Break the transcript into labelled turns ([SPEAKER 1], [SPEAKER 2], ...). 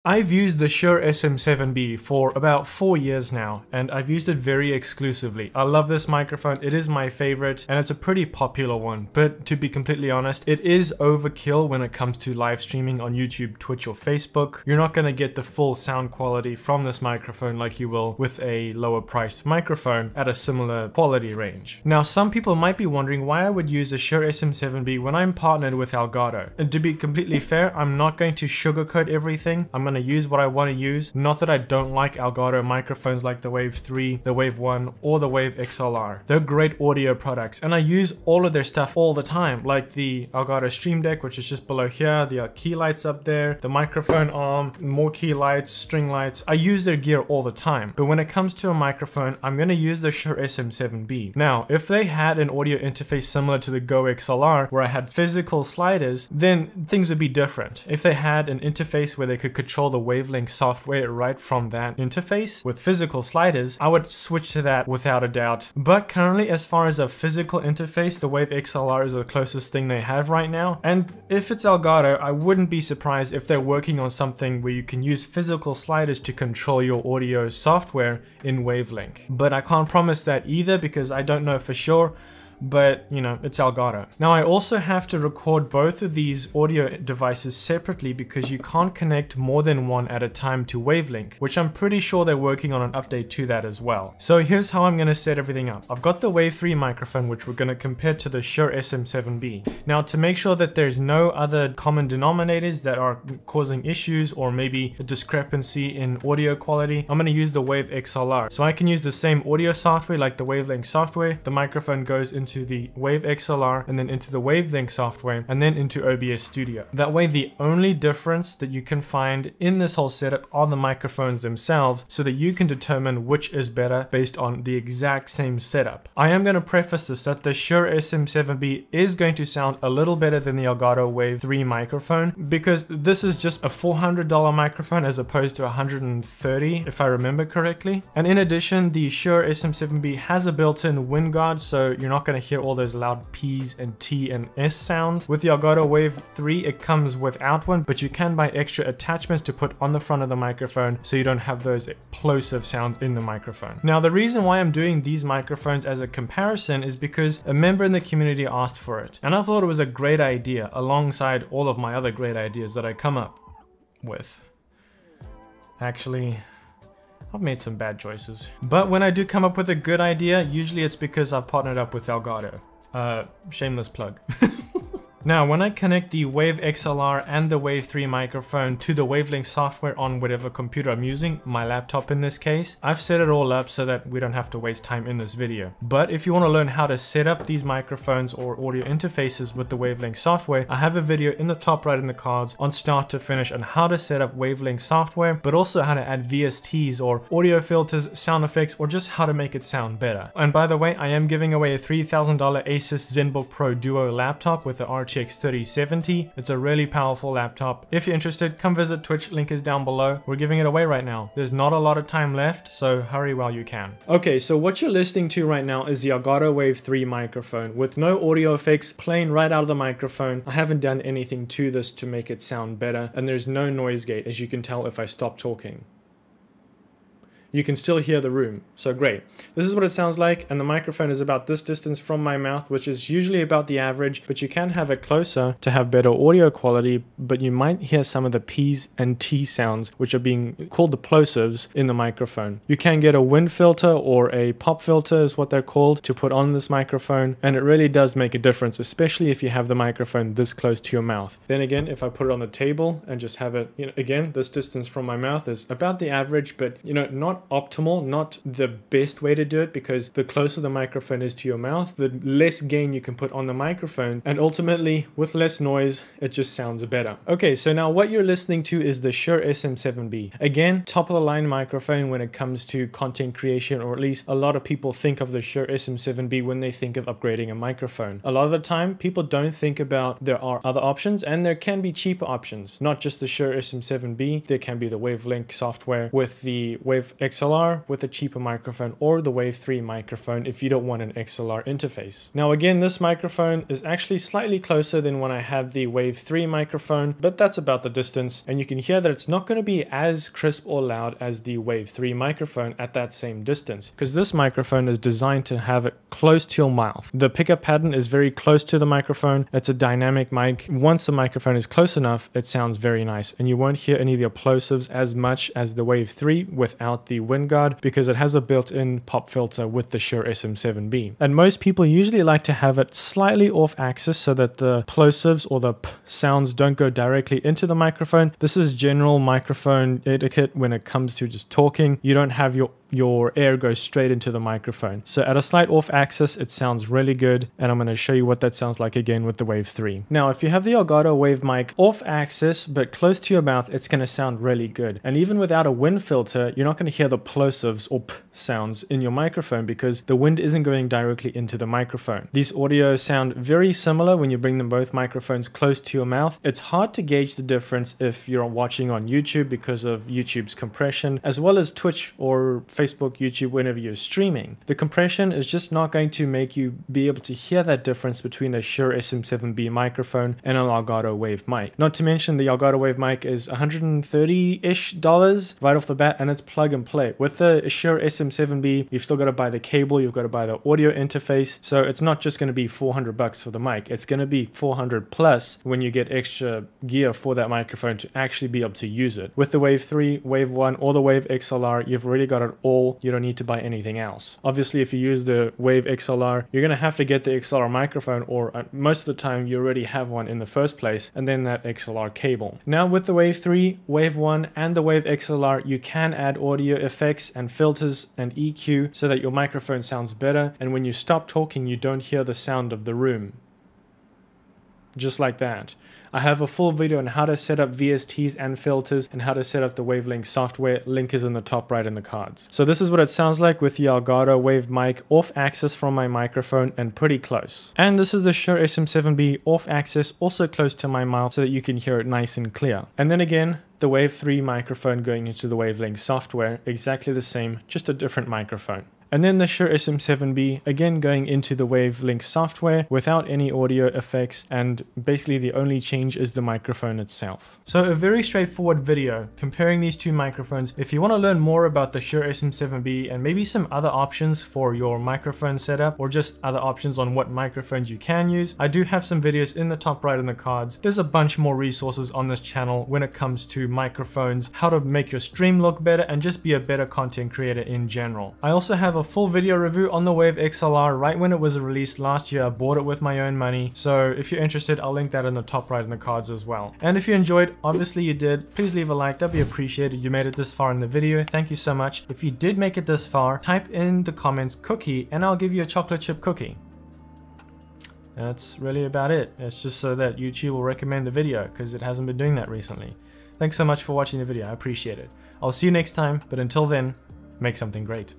[SPEAKER 1] I've used the SHURE SM7B for about 4 years now, and I've used it very exclusively. I love this microphone, it is my favorite, and it's a pretty popular one, but to be completely honest, it is overkill when it comes to live streaming on YouTube, Twitch, or Facebook. You're not going to get the full sound quality from this microphone like you will with a lower priced microphone at a similar quality range. Now, some people might be wondering why I would use the SHURE SM7B when I'm partnered with Elgato. And to be completely fair, I'm not going to sugarcoat everything. I'm going to use what I want to use. Not that I don't like Elgato microphones like the Wave 3, the Wave 1, or the Wave XLR. They're great audio products, and I use all of their stuff all the time, like the Elgato Stream Deck, which is just below here, the key lights up there, the microphone arm, more key lights, string lights. I use their gear all the time, but when it comes to a microphone, I'm going to use the SHURE SM7B. Now, if they had an audio interface similar to the Go XLR, where I had physical sliders, then things would be different. If they had an interface where they could control the wavelength software right from that interface with physical sliders, I would switch to that without a doubt. But currently, as far as a physical interface, the Wave XLR is the closest thing they have right now. And if it's Elgato, I wouldn't be surprised if they're working on something where you can use physical sliders to control your audio software in wavelength. But I can't promise that either because I don't know for sure. But you know, it's Elgato. Now I also have to record both of these audio devices separately because you can't connect more than one at a time to Wavelink, which I'm pretty sure they're working on an update to that as well. So here's how I'm going to set everything up. I've got the Wave 3 microphone, which we're going to compare to the SHURE SM7B. Now, to make sure that there's no other common denominators that are causing issues or maybe a discrepancy in audio quality, I'm going to use the Wave XLR. So I can use the same audio software like the Wavelink software. The microphone goes into the Wave XLR and then into the Wavelink software and then into OBS Studio. That way, the only difference that you can find in this whole setup are the microphones themselves, so that you can determine which is better based on the exact same setup. I am going to preface this that the SHURE SM7B is going to sound a little better than the Elgato Wave 3 microphone because this is just a $400 microphone as opposed to $130 if I remember correctly. And in addition, the SHURE SM7B has a built-in wind guard, so you're not going to hear all those loud P's and T and S sounds. With the Elgato Wave 3, it comes without one, but you can buy extra attachments to put on the front of the microphone so you don't have those plosive sounds in the microphone. Now, the reason why I'm doing these microphones as a comparison is because a member in the community asked for it, and I thought it was a great idea alongside all of my other great ideas that I come up with. Actually, I've made some bad choices. But when I do come up with a good idea, usually it's because I've partnered up with Elgato. Shameless plug. Now, when I connect the Wave XLR and the Wave 3 microphone to the Wavelink software on whatever computer I'm using, my laptop in this case, I've set it all up so that we don't have to waste time in this video. But if you want to learn how to set up these microphones or audio interfaces with the Wavelink software, I have a video in the top right in the cards on start to finish on how to set up Wavelink software, but also how to add VSTs or audio filters, sound effects, or just how to make it sound better. And by the way, I am giving away a $3,000 Asus ZenBook Pro Duo laptop with the RTX 3070. It's a really powerful laptop. If you're interested, come visit Twitch, link is down below. We're giving it away right now. There's not a lot of time left, so hurry while you can. Okay, so what you're listening to right now is the Elgato Wave 3 microphone with no audio effects, playing right out of the microphone. I haven't done anything to this to make it sound better, and there's no noise gate, as you can tell if I stop talking. You can still hear the room, so great. This is what it sounds like, and the microphone is about this distance from my mouth, which is usually about the average, but you can have it closer to have better audio quality, but you might hear some of the P's and T sounds, which are being called the plosives in the microphone. You can get a wind filter or a pop filter is what they're called to put on this microphone, and it really does make a difference, especially if you have the microphone this close to your mouth. Then again, if I put it on the table and just have it, again, this distance from my mouth is about the average, but not optimal, not the best way to do it, because the closer the microphone is to your mouth, the less gain you can put on the microphone, and ultimately with less noise it just sounds better. Okay, so now what you're listening to is the SHURE SM7B. Again, top of the line microphone when it comes to content creation, or at least a lot of people think of the SHURE SM7B when they think of upgrading a microphone. A lot of the time people don't think about there are other options, and there can be cheaper options, not just the SHURE SM7B. There can be the Wavelink software with the Wave XLR with a cheaper microphone, or the Wave 3 microphone if you don't want an XLR interface. Now again, this microphone is actually slightly closer than when I had the Wave 3 microphone, but that's about the distance, and you can hear that it's not going to be as crisp or loud as the Wave 3 microphone at that same distance, because this microphone is designed to have it close to your mouth. The pickup pattern is very close to the microphone. It's a dynamic mic. Once the microphone is close enough, it sounds very nice, and you won't hear any of the plosives as much as the Wave 3 without the wind guard, because it has a built-in pop filter with the SHURE SM7B. And most people usually like to have it slightly off axis so that the plosives or the p sounds don't go directly into the microphone. This is general microphone etiquette when it comes to just talking. You don't have your air goes straight into the microphone. So at a slight off axis, it sounds really good, and I'm going to show you what that sounds like again with the Wave 3. Now, if you have the Elgato Wave mic off axis but close to your mouth, it's going to sound really good. And even without a wind filter, you're not going to hear the plosives or p sounds in your microphone because the wind isn't going directly into the microphone. These audios sound very similar when you bring them both microphones close to your mouth. It's hard to gauge the difference if you're watching on YouTube because of YouTube's compression, as well as Twitch or Facebook, YouTube, whenever you're streaming. The compression is just not going to make you be able to hear that difference between a SHURE SM7B microphone and an Elgato Wave mic. Not to mention the Elgato Wave mic is $130-ish right off the bat, and it's plug and play. With the SHURE SM7B, you've still got to buy the cable, you've got to buy the audio interface, so it's not just going to be $400 for the mic, it's going to be $400 plus when you get extra gear for that microphone to actually be able to use it. With the Wave 3, Wave 1, or the Wave XLR, you've already got it all. You don't need to buy anything else. Obviously, if you use the Wave XLR, you're going to have to get the XLR microphone, or most of the time you already have one in the first place, and then that XLR cable. Now with the Wave 3, Wave 1, and the Wave XLR, you can add audio effects and filters and EQ so that your microphone sounds better, and when you stop talking, you don't hear the sound of the room. Just like that. I have a full video on how to set up VSTs and filters and how to set up the Wavelink software. Link is in the top right in the cards. So this is what it sounds like with the Elgato Wave mic off axis from my microphone and pretty close. And this is the SHURE SM7B off axis, also close to my mouth so that you can hear it nice and clear. And then again, the Wave 3 microphone going into the Wavelink software, exactly the same, just a different microphone. And then the SHURE SM7B, again going into the Wavelink software without any audio effects, and basically the only change is the microphone itself. So a very straightforward video comparing these two microphones. If you want to learn more about the SHURE SM7B and maybe some other options for your microphone setup, or just other options on what microphones you can use, I do have some videos in the top right in the cards. There's a bunch more resources on this channel when it comes to microphones, how to make your stream look better, and just be a better content creator in general. I also have a full video review on the Wave XLR right when it was released last year. I bought it with my own money, so if you're interested, I'll link that in the top right in the cards as well. And if you enjoyed, obviously you did, please leave a like, that'd be appreciated. You made it this far in the video, thank you so much. If you did make it this far, type in the comments cookie and I'll give you a chocolate chip cookie. That's really about it. It's just so that YouTube will recommend the video, because it hasn't been doing that recently. Thanks so much for watching the video, I appreciate it. I'll see you next time, but until then, make something great.